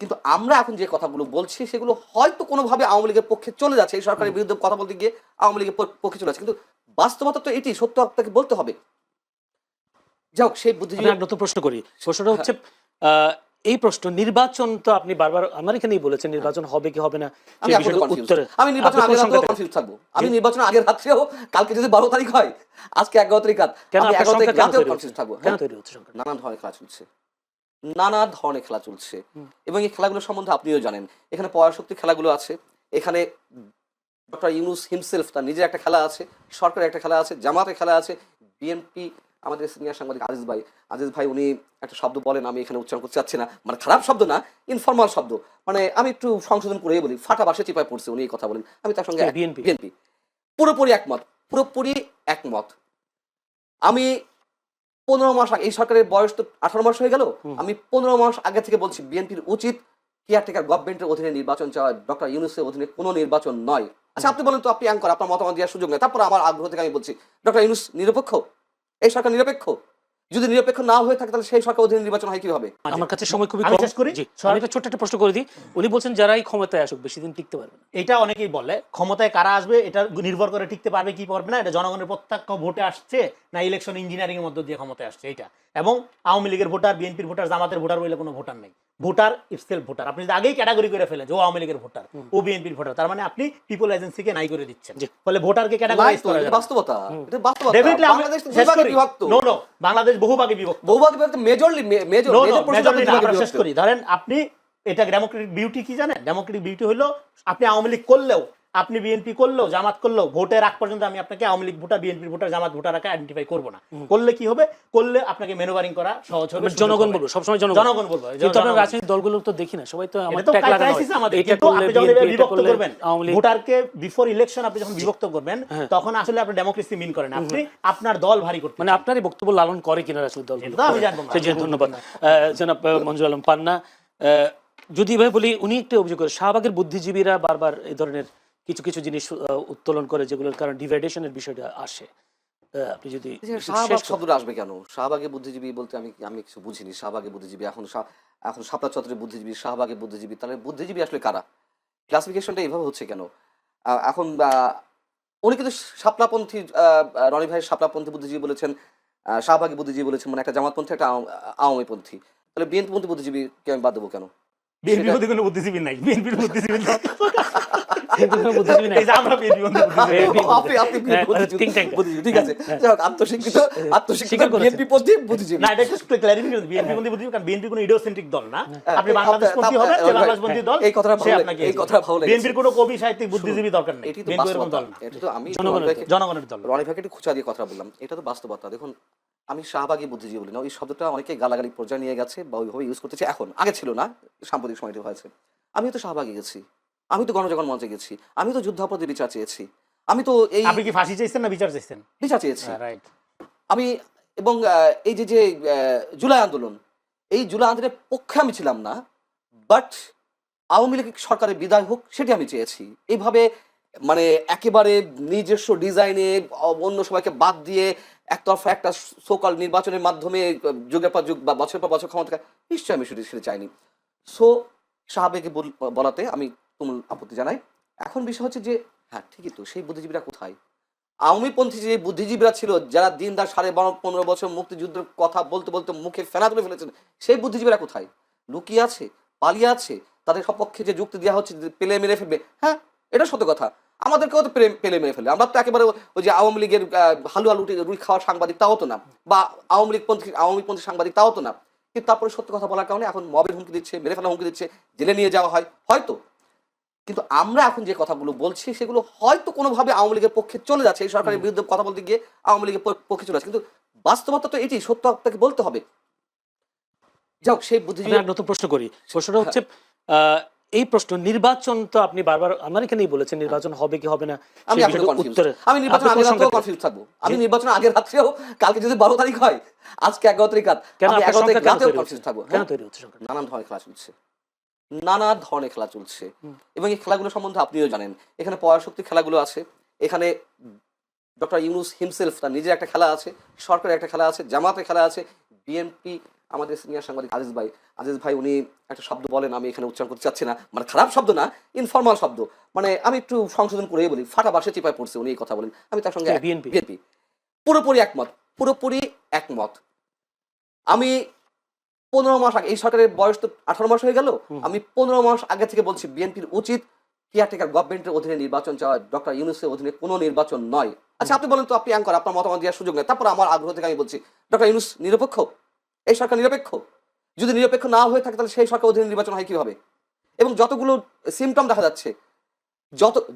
কিন্তু আমরা এখন যে কথাগুলো বলছি সেগুলো হয়তো কোনোভাবে আওয়ামী লীগের পক্ষে চলে যাচ্ছে, এই সরকারের বিরুদ্ধে কথা বলতে গিয়ে আওয়ামী লীগের পক্ষে চলে যাচ্ছে, কিন্তু বাস্তবতা তো এটি, সত্য আপনাকে বলতে হবে। যাক, সেই বুদ্ধিজীবী নতুন প্রশ্ন করি। প্রশ্নটা হচ্ছে এই প্রশ্ন নির্বাচন তো আপনি বারবার আমার এখানেই বলেছেন নির্বাচন হবে কি হবে না আমি নির্বাচন আগের রাতেও কনফিউজ থাকবো। আমি নির্বাচন আগের রাত্রেও, কালকে যদি 12 তারিখ হয়, আজকে 11 তারিখ রাত, আমি 11 তারিখ রাতেও কনফিউজ থাকবো। কেন তৈরি হচ্ছে সংখ্যা? নানান ধরনের খেলা চলছে, নানা ধরনের খেলা চলছে, এবং এই খেলাগুলো সম্বন্ধে আপনিও জানেন। এখানে পরাশক্তি খেলাগুলো আছে, এখানে ডক্টর ইউনূস হিমসেলফ তার নিজের একটা খেলা আছে, সরকারের একটা খেলা আছে, জামাতের খেলা আছে, বিএনপি, আমাদের সিনিয়র সাংবাদিক আজিজ ভাই উনি একটা শব্দ বলেন, আমি এখানে উচ্চারণ করতে চাচ্ছি না, মানে খারাপ শব্দ না, ইনফরমাল শব্দ, মানে আমি একটু সংশোধন করেই বলি, ফাটা বাসে চিপায় পড়ছে উনি এই কথা বলেন, আমি তার সঙ্গে বিএনপি পুরোপুরি একমত। আমি 15 মাস আগে, এই সরকারের বয়স তো 18 মাস হয়ে গেল, আমি 15 মাস আগে থেকে বলছি বিএনপির উচিত কেয়ারটেকার গভর্নমেন্টের অধীনে নির্বাচন চাওয়া, ডক্টর ইউনূসের অধীনে কোনো নির্বাচন নয়। আচ্ছা, আপনি বলেন তো, আপনি অ্যাঙ্কর, আপনার মতামত দেওয়ার সুযোগ নেই, তারপর আমার আগ্রহ থেকে আমি বলছি ডক্টর ইউনূস নিরপেক্ষ, এই সরকার নিরপেক্ষ? যদি নিরপেক্ষ না হয়ে থাকে তাহলে সেই সরকার অধীনে নির্বাচন হয় কিভাবে? আমার কাছে সময় খুবই কম, আমি একটা ছোট্ট একটা প্রশ্ন করে দিই। উনি বলছেন যারাই ক্ষমতায় আসুক বেশি দিন টিকতে পারবে না। এটা অনেকেই বলে, ক্ষমতায় কারা আসবে এটা নির্ভর করে টিকতে পারবে কি পারবে না, এটা জনগণের প্রত্যক্ষ ভোটে আসছে না ইলেকশন ইঞ্জিনিয়ারিং এর মধ্য দিয়ে ক্ষমতায় আসছে এটা। এবং আওয়ামী লীগের ভোটার, বিএনপির ভোটার, জামাতের ভোটার বলে কোনো ভোটার নেই। Voter self voter. আপনি যদি আগেই ক্যাটাগরি করে ফেলেন যে ও আওয়ামী লীগের ভোটার, ও বিএনপির ভোটার, তার মানে আপনি পিপল এজেন্সিকে নাই করে দিচ্ছেন। ফলে ভোটারকে ক্যাটাগরাইজ করা যায়। বাস্তবতা, এটা বাস্তবতা। ডেফিনেটলি বাংলাদেশ তো দুভাগে বিভক্ত। নো, বাংলাদেশ বহুভাগে বিভক্ত। মেজরলি মেজর আমরা শেষ করি। ধরেন আপনি, এটা ডেমোক্রেটিক বিউটি কি জানেন? ডেমোক্রেটিক বিউটি হলো আপনি আওয়ামী লীগ করলেও, আপনি বিএনপি করলেও, জামাত করলেও, ভোটের আগ পর্যন্ত আমি আপনাকে আওয়ামী লীগ ভোটার, বিএনপির ভোটার, জামাত ভোটার আগে আইডেন্টিফাই করব না। করলে কি হবে? করলে আপনাকে ম্যানুভারিং করা সহজ হবে। জনগণ বলবো, সবসময় জনগণ বলবো। কিন্তু আমরা রাজনৈতিক দলগুলো তো দেখি না, সবাই তো আমাদের ট্যাগ লাগানো হয়। এটা করলে বিভক্ত করবেন ভোটারকে, বিফোর ইলেকশন আপনি যখন বিভক্ত করবেন তখন আসলে আপনি ডেমোক্রেসি মিন করেন, আপনি আপনার দল ভারী করতে, মানে আপনারই বক্তব্য লালন করে কিনা রাজনৈতিক দলগুলো, আমি জানবো না। ধন্যবাদ জনাব মঞ্জুর আলম পান্না। যদি ভাই বলি, উনি একটা অভিযোগ করে শাহবাগের বুদ্ধিজীবীরা বারবার এই ধরনের কিছু কিছু জিনিস উত্তোলন করে যেগুলোর কারণে ডিভাইডেশনের বিষয়টা আসে। আপনি যদি শাহবাগ শব্দটা আসবে কেন? শাহবাগে বুদ্ধিজীবী বলতে আমি কিছু বুঝিনি। শাহবাগে বুদ্ধিজীবী, এখন শাপলা চত্বরের বুদ্ধিজীবী, শাহবাগে বুদ্ধিজীবী, তাহলে বুদ্ধিজীবী আসলে কারা? ক্লাসিফিকেশনটা এইভাবে হচ্ছে কেন? এখন উনি কিন্তু শাপলাপন্থী, রনি ভাই শাপলাপন্থী বুদ্ধিজীবী বলেছেন, শাহবাগী বুদ্ধিজীবী বলেছেন, মানে একটা জামাতপন্থী, একটা আওয়ামীপন্থী, তাহলে বিএনপিপন্থী বুদ্ধিজীবীকে আমি বাদ দেবো কেন? বিএনপির মধ্যে কোনো বুদ্ধিজীবী নাই, বিএনপির বুদ্ধিজীবী জনগণের দল। রনি ভাইকে একটু খুঁচা দিয়ে কথা বললাম, এটা তো বাস্তবতা। দেখুন, আমি শাহবাগী বুদ্ধিজীবী বলি না, ওই শব্দটা অনেকে গালাগালি পর্যায়ে নিয়ে গেছে বা ওইভাবে ইউজ করতেছে, এখন, আগে ছিল না, সাম্প্রতিক সময়টি হয়েছে। আমি তো শাহবাগী গেছি, আমি তো গণজাগরণ মঞ্চে গেছি, আমি তো যুদ্ধাপরাধী বিচার চেয়েছি, আমি তো এই, আপনি কি ফাঁসি চাইছেন না বিচার চাইছেন? বিচার চেয়েছি আমি। এবং এই যে জুলাই আন্দোলন, এই জুলাই আন্দোলনের পক্ষে আমি ছিলাম না, বাট আওয়ামী লীগ সরকারের বিদায় হোক সেটি আমি চেয়েছি। এইভাবে মানে একেবারে নিজস্ব ডিজাইনে অন্য সবাইকে বাদ দিয়ে একতরফা একটা সোকাল নির্বাচনের মাধ্যমে যুগের পর যুগ বা বছরের পর বছর ক্ষমতা, নিশ্চয়ই আমি সেটা চাইনি। সো শাহবাগে বলাতে আমি তুমুল আপত্তি জানাই। এখন বিষয় হচ্ছে যে, হ্যাঁ ঠিকই তো, সেই বুদ্ধিজীবীরা কোথায়? আওয়ামীপন্থী যে বুদ্ধিজীবীরা ছিল, যারা দিন দার 15 বছর মুক্তিযুদ্ধের কথা বলতে বলতে মুখে ফেনা তুলে ফেলেছেন, সেই বুদ্ধিজীবীরা কোথায়? লুকিয়ে আছে, পালিয়ে আছে, তাদের সপক্ষে যে যুক্তি দেওয়া হচ্ছে পেলে মেরে ফেলবে, হ্যাঁ এটা সত্য কথা, আমাদেরকেও তো পেলে মেরে ফেলবে। আমরা তো একেবারে ওই যে আওয়ামী লীগের হালুয়া রুই খাওয়ার সাংবাদিক তাও তো না, বা আওয়ামীপন্থী সাংবাদিক তাও তো না, কিন্তু তারপরে সত্য কথা বলার কারণে এখন মবের হুমকি দিচ্ছে, মেরে ফেলা হুমকি দিচ্ছে, জেলে নিয়ে যাওয়া হয় হয়তো। কিন্তু আমরা এখন যে কথাগুলো বলছি সেগুলো হয়তো কোনোভাবে আওয়ামী লীগের পক্ষে চলে যাচ্ছে, এই সরকারের বিরুদ্ধে কথা বলতে গিয়ে আওয়ামী লীগের পক্ষে চলে যাচ্ছে, কিন্তু বাস্তবতা তো এটি, সত্য আপনাকে বলতে হবে। যাক, সেই বুদ্ধিজীবী নতুন প্রশ্ন করি। প্রশ্নটা হচ্ছে এই প্রশ্ন নির্বাচন তো আপনি বারবার আমার এখানেই বলেছেন নির্বাচন হবে কি হবে না, আমি নির্বাচন আগের রাতেও কনফিউজ থাকবো। আমি নির্বাচন আগের রাত্রেও, কালকে যদি 12 তারিখ হয়, আজকে 11 তারিখ রাত, আমি 11 তারিখ রাতেও কনফিউজ থাকবো। কেন তৈরি হচ্ছে সংখ্যা? নানান ধরনের খেলা চলছে, নানা ধরনের খেলা চলছে, এবং এই খেলাগুলো সম্বন্ধে আপনিও জানেন। এখানে পরাশক্তি খেলাগুলো আছে, এখানে ডক্টর ইউনূস হিমসেলফ তার নিজের একটা খেলা আছে, সরকারের একটা খেলা আছে, জামাতের খেলা আছে, বিএনপি, আমাদের সিনিয়র সাংবাদিক আজিজ ভাই উনি একটা শব্দ বলেন, আমি এখানে উচ্চারণ করতে চাচ্ছি না, মানে খারাপ শব্দ না, ইনফরমাল শব্দ, মানে আমি একটু সংশোধন করেই বলি, ফাটা বাসে চিপায় পড়ছে, উনি এই কথা বলেন, আমি তার সঙ্গে বিএনপি বিএনপি পুরোপুরি একমত, পুরোপুরি একমত। আমি 15 মাস আগে, এই সরকারের বয়স তো 18 মাস হয়ে গেল, আমি 15 মাস আগে থেকে বলছি বিএনপির উচিত কেয়ারটেকার গভর্নমেন্টের অধীনে নির্বাচন চাওয়া, ডক্টর ইউনূসের অধীনে কোনো নির্বাচন নয়। আচ্ছা আপনি বলেন তো, আপনি অ্যাঙ্কর, আপনার মতামত দেওয়ার সুযোগ নেই, তারপর আমার আগ্রহ থেকে আমি বলছি ডক্টর ইউনূস নিরপেক্ষ, এই সরকার নিরপেক্ষ? যদি নিরপেক্ষ না হয়ে থাকে তাহলে সেই সরকার অধীনে নির্বাচন হয় কিভাবে? এবং যতগুলো সিমটম দেখা যাচ্ছে,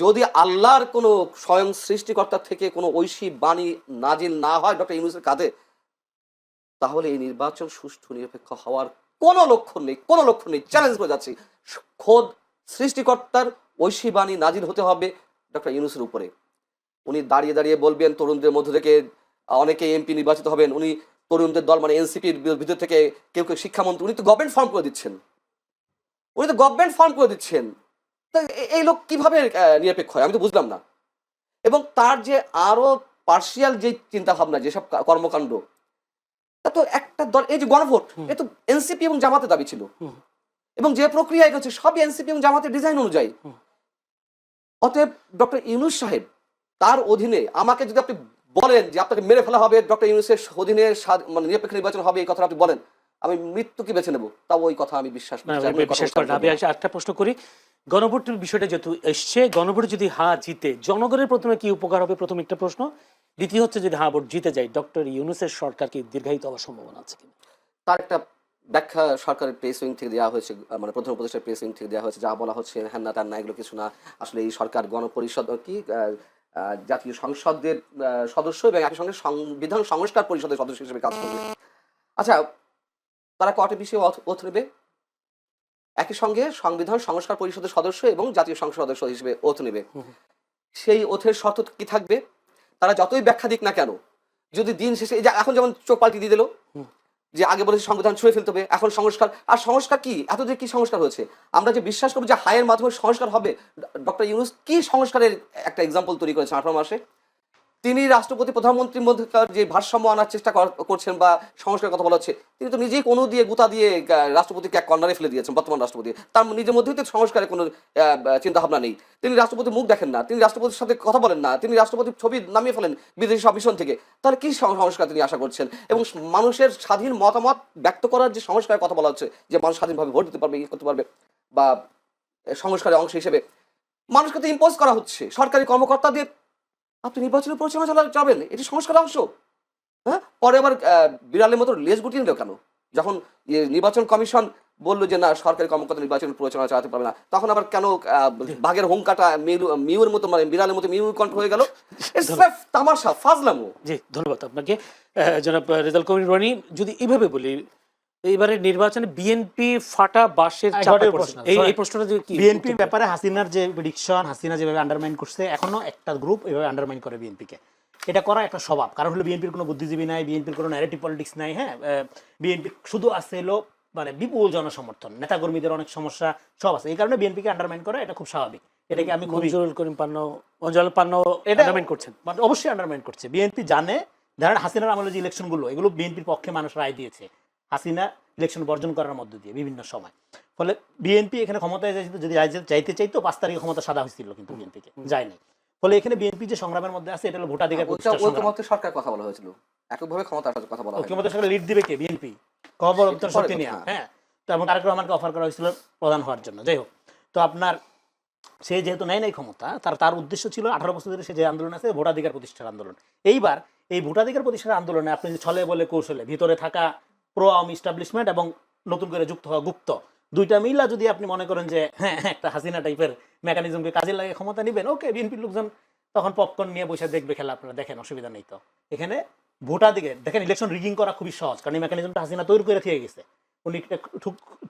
যদি আল্লাহর কোনো স্বয়ং সৃষ্টিকর্তার থেকে কোনো ঐশী বাণী নাজিল না হয় ডক্টর ইউনূসের কাঁধে, তাহলে এই নির্বাচন সুষ্ঠু নিরপেক্ষ হওয়ার কোনো লক্ষণ নেই, কোনো লক্ষণ নেই। চ্যালেঞ্জ করে যাচ্ছি, খোদ সৃষ্টিকর্তার ঐশী বাণী নাজিল হতে হবে ডক্টর ইউনূসের উপরে। উনি দাঁড়িয়ে দাঁড়িয়ে বলবেন তরুণদের মধ্য থেকে অনেকে এমপি নির্বাচিত হবেন, উনি তরুণদের দল মানে এনসিপির ভিতর থেকে কেউ কেউ শিক্ষামন্ত্রী, উনি তো গভর্নমেন্ট ফর্ম করে দিচ্ছেন, উনি তো গভর্নমেন্ট ফর্ম করে দিচ্ছেন। তা এই লোক কিভাবে নিরপেক্ষ হয় আমি তো বুঝলাম না। এবং তার যে আরো পার্সিয়াল যে চিন্তা ভাবনা, যেসব কর্মকাণ্ড, তা তো একটা দল, এই যে গণভোট, এ তো এনসিপি এবং জামাতের দাবি ছিল, এবং যে প্রক্রিয়া এগোচ্ছে সবই এনসিপি এবং জামাতের ডিজাইন অনুযায়ী। অতএব ডক্টর ইউনূস সাহেব, তার অধীনে আমাকে যদি আপনি বলেন যে আপনাকে মেরে ফেলা হবে, ডক্টর ইউনূসের অধীনে মানে নিরপেক্ষ নির্বাচন হবে, এই কথাটা আপনি বলেন, আমি মৃত্যুকে বেছে নেবো, তাও ওই কথা আমি বিশ্বাস করি। আমি একটা প্রশ্ন করি, গণভোটের বিষয়টা যেহেতু এসছে, গণভোট যদি জিতে জনগণের প্রথমে কি উপকার হবে, প্রথম একটা প্রশ্ন। দ্বিতীয় হচ্ছে যদি ভোট জিতে যায় ডক্টর ইউনূসের সরকার কি দীর্ঘায়িত হওয়ার সম্ভাবনা আছে কিনা? তার একটা ব্যাখ্যা সরকারের প্রেস উইং থেকে দেওয়া হয়েছে, মানে প্রধান উপদেষ্টার প্রেস উইং থেকে দেওয়া হয়েছে, যা বলা হচ্ছে হ্যাঁ না তার না, এগুলো কিছু না। আসলে এই সরকার গণপরিষদ কি জাতীয় সংসদের সদস্য এবং একই সঙ্গে সংবিধান সংস্কার পরিষদের সদস্য হিসেবে কাজ করবে। আচ্ছা, তারা কয়টা বিষয়ে ওথ নেবে? একই সঙ্গে সংবিধান সংস্কার পরিষদের সদস্য এবং জাতীয় সংসদ সদস্য হিসেবে ওথ নেবে। সেই ওথের শর্ত কি থাকবে? তারা যতই ব্যাখ্যা দিক না কেন, যদি দিন শেষে, এই যে এখন যেমন চোখ পাল্টি দিয়ে দিল, যে আগে বলেছে সংবিধান ছুঁয়ে ফেলতে হবে, এখন সংস্কার। আর সংস্কার কি, এতদিন কি সংস্কার হয়েছে? আমরা যে বিশ্বাস করবো যে হায়ের মাধ্যমে সংস্কার হবে, ডক্টর ইউনূস কি সংস্কারের একটা এক্সাম্পল তৈরি করেছেন 18 মাসে? তিনি রাষ্ট্রপতি প্রধানমন্ত্রীর মধ্যকার যে ভারসাম্য আনার চেষ্টা করছেন বা সংস্কারের কথা বলা হচ্ছে, তিনি তো নিজেই কোনো দিয়ে গুতা দিয়ে রাষ্ট্রপতিকে এক কর্নারে ফেলে দিয়েছেন। বর্তমান রাষ্ট্রপতি, তার নিজের মধ্যেই তো সংস্কারের কোনো চিন্তা ভাবনা নেই। তিনি রাষ্ট্রপতির মুখ দেখেন না, তিনি রাষ্ট্রপতির সাথে কথা বলেন না, তিনি রাষ্ট্রপতির ছবি নামিয়ে ফেলেন বিদেশি সব মিশন থেকে। তাহলে কি সংস্কার তিনি আশা করছেন? এবং মানুষের স্বাধীন মতামত ব্যক্ত করার যে সংস্কারের কথা বলা হচ্ছে, যে মানুষ স্বাধীনভাবে ভোট দিতে পারবে, ইয়ে করতে পারবে, বা সংস্কারের অংশ হিসেবে মানুষকে তো ইম্পোজ করা হচ্ছে সরকারি কর্মকর্তাদের। আপনি নির্বাচনের পরিচালনা যাবেন, এটি সংস্কার অংশ। হ্যাঁ, পরে আবার বিড়ালের মতো লেজ গুটিয়ে নিল কেন? যখন নির্বাচন কমিশন বললো যে না, সরকারি কর্মকর্তা নির্বাচন পরিচালনা চালাতে পারবে না, তখন আবার কেন বাঘের হুঙ্কাটা মিউর মতো, মানে বিড়ালের মতো মিউ কণ্ঠ হয়ে গেল? তামাশা, ফাজলামো। জি, ধন্যবাদ আপনাকে জনাব রেজাউল করিম রনি। যদি এইভাবে বলি, এইবারে নির্বাচনে বিএনপি ফাটা বাঁশের চাপে পড়েছে, এই প্রশ্নটা যে কি বিএনপির ব্যাপারে হাসিনার যে প্রেডিকশন, হাসিনা যেভাবে আন্ডারমাইন করছে, এখনো একটা গ্রুপ এভাবে আন্ডারমাইন করে বিএনপিকে। এটা করা একটা স্বভাব, কারণ হলো বিএনপির কোনো বুদ্ধিজীবী নাই, বিএনপির কোনো ন্যারেটিভ পলিটিক্স নাই। হ্যাঁ, বিএনপি শুধু আছে হলো মানে বিপুল জনসমর্থন, নেতাকর্মীদের অনেক সমস্যা সব আছে, এই কারণে বিএনপিকে আন্ডারমাইন করা এটা খুব স্বাভাবিক। এটাকে আমি মঞ্জুরুল করিম পান্ন এটা আন্ডারমাইন করছেন, মানে অবশ্যই আন্ডারমাইন করছে। বিএনপি জানে, ধরেন হাসিনার আমলে যে ইলেকশনগুলো, এগুলো বিএনপির পক্ষে মানুষ রায় দিয়েছে হাসিনা ইলেকশন বর্জন করার মধ্য দিয়ে বিভিন্ন সময়। ফলে বিএনপি এখানে ক্ষমতায় যদি চাইতে চাইতো 5 তারিখে ক্ষমতা সাদা হয়েছিল, কিন্তু বিএনপিকে যায়নি। ফলে এখানে বিএনপি যে সংগ্রামের মধ্যে আছে, এটা হলো ভোটাধিকার সরকার কথা বলা হয়েছিল, এককভাবে ক্ষমতার কথা বলা হয়েছিল। ক্ষমতার সরকার লিড দিবে কে? বিএনপি। খবর শক্তি নিয়ে, হ্যাঁ। তো এবং তারেক রহমানকে অফার করা হয়েছিল প্রধান হওয়ার জন্য। যাই হোক, তো আপনার সে যেহেতু নাই ক্ষমতা, তার উদ্দেশ্য ছিল 18 বছর ধরে সে যে আন্দোলন আছে, ভোটাধিকার প্রতিষ্ঠার আন্দোলন। এইবার এই ভোটাধিকার প্রতিষ্ঠার আন্দোলনে আপনি ছলে বলে কৌশলে ভিতরে থাকা প্রো আওয়ামী ইস্টাবলিশমেন্ট এবং নতুন করে যুক্ত হওয়া গুপ্ত, দুইটা মিলা যদি আপনি মনে করেন যে হ্যাঁ একটা হাসিনা টাইপের মেকানিজমকে কাজে লাগে ক্ষমতা নেবেন, ওকে, বিএনপির লোকজন তখন পপকর্ন নিয়ে বসে দেখবে খেলা, আপনারা দেখেন, অসুবিধা নেই। তো এখানে ভোটাধিকার দেখেন, ইলেকশন রিগিং করা খুবই সহজ, কারণ এই মেকানিজমটা হাসিনা তৈরি করে থেকে গেছে, উনি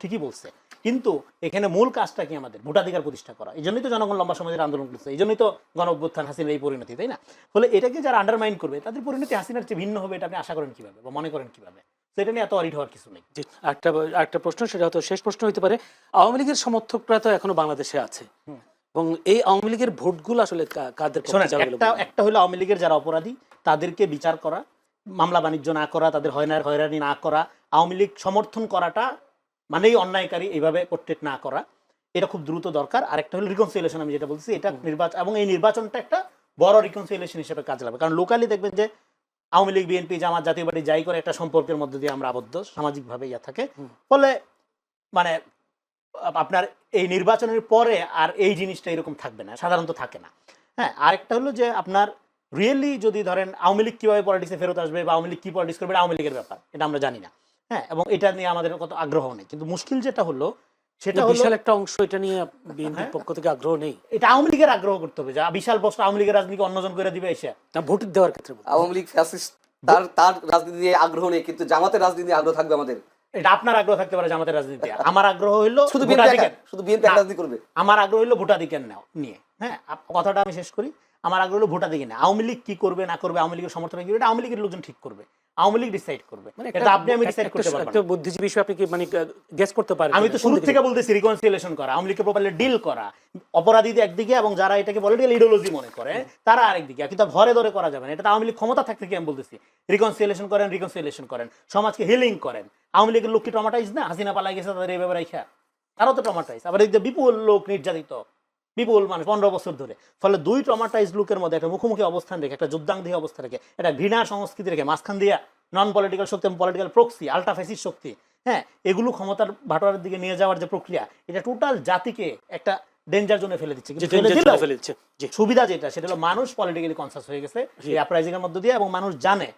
ঠিকই বলছে। কিন্তু এখানে মূল কাজটা কি? আমাদের ভোটাধিকার প্রতিষ্ঠা করা। এই জন্যই তো জনগণ লম্বা সময় ধরে আন্দোলন করছে, এই জন্যই তো গণ অভ্যুত্থান, হাসিনার এই পরিণতি, তাই না? ফলে এটাকে যারা আন্ডারমাইন করবে, তাদের পরিণতি হাসিনার চেয়ে ভিন্ন হবে, এটা আপনি আশা করেন কিভাবে বা মনে করেন কিভাবে? সেটা নিয়ে এত অরিড হওয়ার কিছু নেই। একটা প্রশ্ন, সেটা হয়তো শেষ প্রশ্ন হতে পারে। আওয়ামী লীগের সমর্থকরা তো এখনো বাংলাদেশে আছে, এবং এই আওয়ামী লীগের ভোটগুলো আসলে কাদের? একটা হলো আওয়ামী লীগের যারা অপরাধী তাদেরকে বিচার করা মামলা বাণিজ্য না করা, তাদের হয়রানি না করা, আওয়ামী লীগ সমর্থন করাটা মানেই অন্যায়কারী, এইভাবে পোর্ট্রেট না করা, এটা খুব দ্রুত দরকার। আরেকটা হলো রিকনসিলিয়েশন, আমি যেটা বলছি, এটা নির্বাচন, এবং এই নির্বাচনটা একটা বড় রিকনসিলিয়েশন হিসেবে কাজে লাগবে। কারণ লোকালি দেখবেন যে আওয়ামী লীগ, বিএনপি, জামাত, জাতীয় পার্টি যাই করে একটা সম্পর্কের মধ্যে দিয়ে আমরা আবদ্ধ, সামাজিকভাবে ইয়া থাকে। ফলে মানে আপনার এই নির্বাচনের পরে আর এই জিনিসটা এরকম থাকবে না, সাধারণত থাকে না। হ্যাঁ, আরেকটা হলো যে আপনার রিয়েলি যদি ধরেন আওয়ামী লীগ কিভাবে পলিটিক্সে ফেরত আসবে বা আওয়ামী লীগ কি পলিটিক্স করবে, এটা আওয়ামী লীগের ব্যাপার, এটা আমরা জানি না। হ্যাঁ, এবং এটা নিয়ে আমাদের কত আগ্রহ নেই। কিন্তু মুশকিল যেটা হলো সেটা হলো বিশাল একটা অংশ এটা নিয়ে বিএনপির পক্ষ থেকে আগ্রহ নেই। এটা আওয়ামী লীগের আগ্রহ করতে হবে, যে বিশাল বস্তা আওয়ামী লীগের রাজনীতি অন্যজন করে দিবে এসে। না, ভোট দেওয়ার ক্ষেত্রে বলছি। আওয়ামী লীগ ফ্যাসিস্ট, তার রাজনীতি নিয়ে আগ্রহ নেই, কিন্তু জামাতের রাজনীতি নিয়ে আগ্রহ থাকবে আমাদের। এটা আপনার আগ্রহ থাকতে পারে জামাতের রাজনীতি, আমার আগ্রহ হইলো শুধু বিএনপি রাজনীতি করবে। আমার আগ্রহ হইলো ভোটাধিকার নিয়ে। হ্যাঁ, কথাটা আমি শেষ করি। আমার আগ্রহ হলো ভোটাধিকার নিয়ে। আওয়ামী লীগ কি করবে না করবে, আওয়ামী লীগের সমর্থন কি, এটা আওয়ামী লীগের লোকজন ঠিক করবে, আওয়ামী লীগ ডিসাইড করবে। এটা আপনি আমি ডিসাইড করতে পারবো না। একটা বুদ্ধিজীবী হিসেবে আপনি কি মানে গেস করতে পারেন? আমি তো শুরু থেকে বলতেছি রিকনসিলিয়েশন করা, আওয়ামী লীগকে প্রপারলি ডিল করা, অপরাধীদের একদিকে এবং যারা এটাকে পলিটিক্যাল ইডিওলজি মনে করে তারা আরেকদিকে, কিন্তু ঘরে ধরে করা যাবে না। এটা আওয়ামী লীগ ক্ষমতা থাকতে কি আমি বলতেছি, রিকনসিলিয়েশন করেন, সমাজকে হিলিং করেন। আওয়ামী লীগের লোক কি ট্রমাটাইজ না? হাসিনা পালাই গেছে, তাদের এইভাবে রাখা, তারাও তো ট্রমাটাইজ। আবার এই যে বিপুল লোক নির্যাতিত, বিপুল মানুষ 15 বছর ধরে। ফলে দুই ট্রমাটাইজ লোকের মধ্যে একটা মুখোমুখি অবস্থান রেখে, একটা যুদ্ধাঙ্গী অবস্থা রেখে, একটা ঘৃণা সংস্কৃতি রেখে, মাঝখান দিয়া নন পলিটিক্যাল শক্তি এবং পলিটিক্যাল প্রক্সি, আল্ট্রা ফ্যাসিস্ট শক্তি, হ্যাঁ, এগুলো ক্ষমতার বাটোয়ারের দিকে নিয়ে যাওয়ার যে প্রক্রিয়া, এটা টোটাল জাতিকে একটা ডেঞ্জার জোনে ফেলে দিচ্ছে। সুবিধা যেটা, সেটা হলো মানুষ পলিটিক্যালি কনসাস হয়ে গেছে এই আপরাইজিং এর মধ্য দিয়ে, এবং মানুষ জানে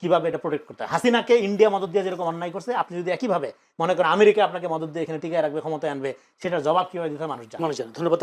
কিভাবে এটা প্রোটেক্ট করতে হয়। হাসিনাকে ইন্ডিয়া মদত দিয়ে যেরকম অন্যায় করছে, আপনি যদি একইভাবে মনে করেন আমেরিকা আপনাকে মদত দিয়ে এখানে টিকে রাখবে, ক্ষমতায় আনবে, সেটার জবাব কিভাবে দিতে হয় মানুষ জানে। ধন্যবাদ।